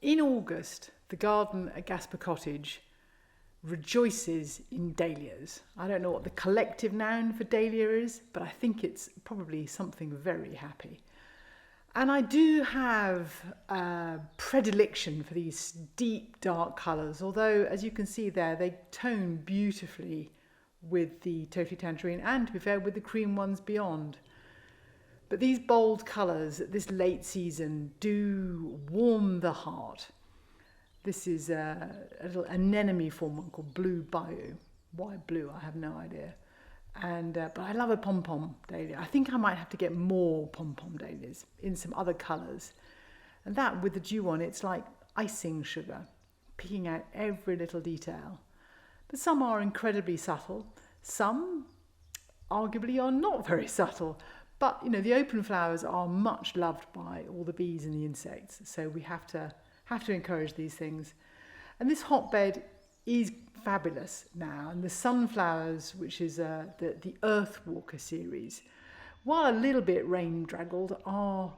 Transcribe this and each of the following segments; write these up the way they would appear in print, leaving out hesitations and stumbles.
In August, the garden at Gasper Cottage rejoices in dahlias. I don't know what the collective noun for dahlia is, but I think it's probably something very happy. And I do have a predilection for these deep dark colours, although as you can see there, they tone beautifully with the Totally Tangerine and, to be fair, with the cream ones beyond. But these bold colours at this late season do warm the heart. This is a little anemone form one called Blue Bayou. Why blue? I have no idea. And but I love a pom-pom dahlia. I think I might have to get more pom-pom dahlias in some other colours. And that, with the dew on, it's like icing sugar, picking out every little detail. But some are incredibly subtle. Some, arguably, are not very subtle. But, you know, the open flowers are much loved by all the bees and the insects. So we have to encourage these things. And this hotbed is fabulous now. And the sunflowers, which is the Earth Walker series, while a little bit rain draggled, are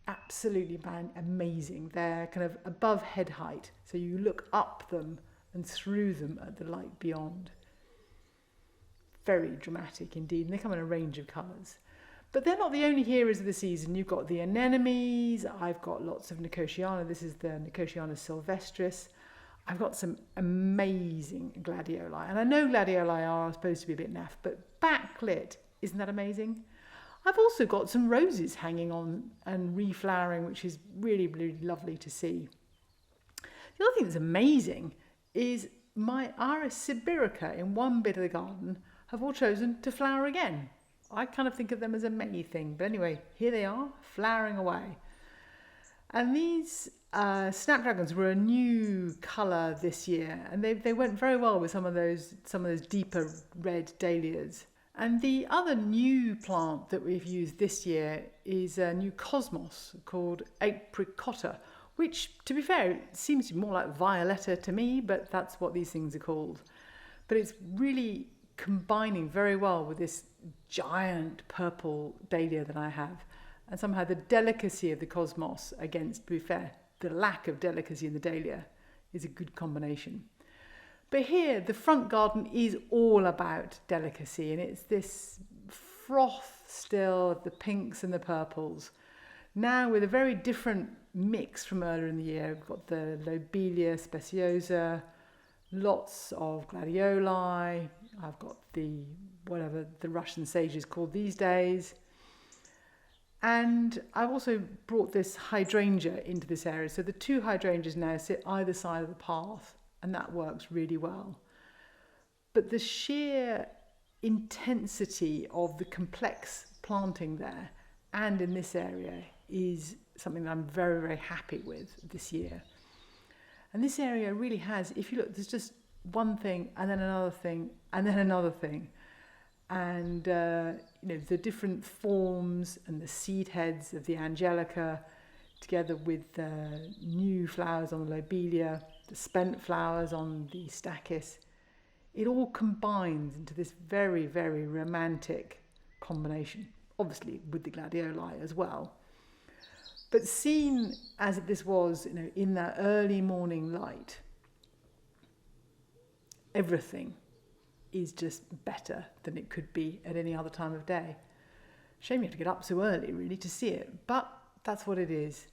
absolutely amazing. They're kind of above head height, so you look up them and through them at the light beyond. Very dramatic indeed, and they come in a range of colours. But they're not the only heroes of the season. You've got the anemones. I've got lots of Nicotiana. This is the Nicotiana sylvestris. I've got some amazing gladioli. And I know gladioli are supposed to be a bit naff, but backlit, isn't that amazing? I've also got some roses hanging on and reflowering, which is really, really lovely to see. The other thing that's amazing is my Iris sibirica in one bit of the garden have all chosen to flower again. I kind of think of them as a May thing, but anyway, here they are, flowering away. And these snapdragons were a new colour this year, and they went very well with some of those deeper red dahlias. And the other new plant that we've used this year is a new cosmos called apricota, which, to be fair, seems more like violetta to me, but that's what these things are called. But it's really combining very well with this giant purple dahlia that I have, and somehow the delicacy of the cosmos against, to be fair, the lack of delicacy in the dahlia is a good combination. But here the front garden is all about delicacy, and it's this froth still of the pinks and the purples, now with a very different mix from earlier in the year. We've got the lobelia speciosa, lots of gladioli. I've got whatever the Russian sage is called these days. And I've also brought this hydrangea into this area. So the two hydrangeas now sit either side of the path, and that works really well. But the sheer intensity of the complex planting there and in this area is something that I'm very, very happy with this year. And this area really has, if you look, there's just one thing and then another thing and then another thing. And the different forms and the seed heads of the angelica, together with the new flowers on the lobelia, the spent flowers on the stachys, it all combines into this very, very romantic combination, obviously with the gladioli as well. But seen as this was, in that early morning light, everything is just better than it could be at any other time of day. Shame you have to get up so early, really, to see it, but that's what it is.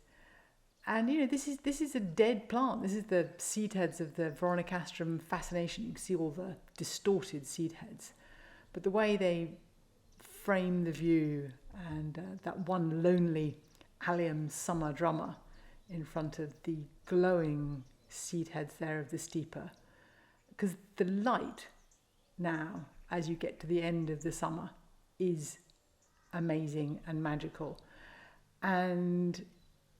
And this is a dead plant. This is the seed heads of the Veronicastrum fascination. You can see all the distorted seed heads, but the way they frame the view, and that one lonely allium summer drummer in front of the glowing seed heads there of the steeper, because the light now, as you get to the end of the summer, is amazing and magical. And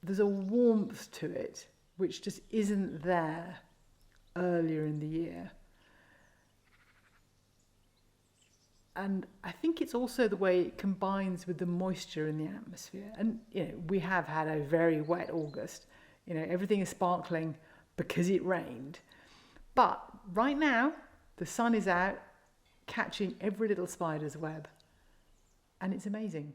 there's a warmth to it which just isn't there earlier in the year. And I think it's also the way it combines with the moisture in the atmosphere. And we have had a very wet August. Everything is sparkling because it rained. But right now, the sun is out, catching every little spider's web. And it's amazing.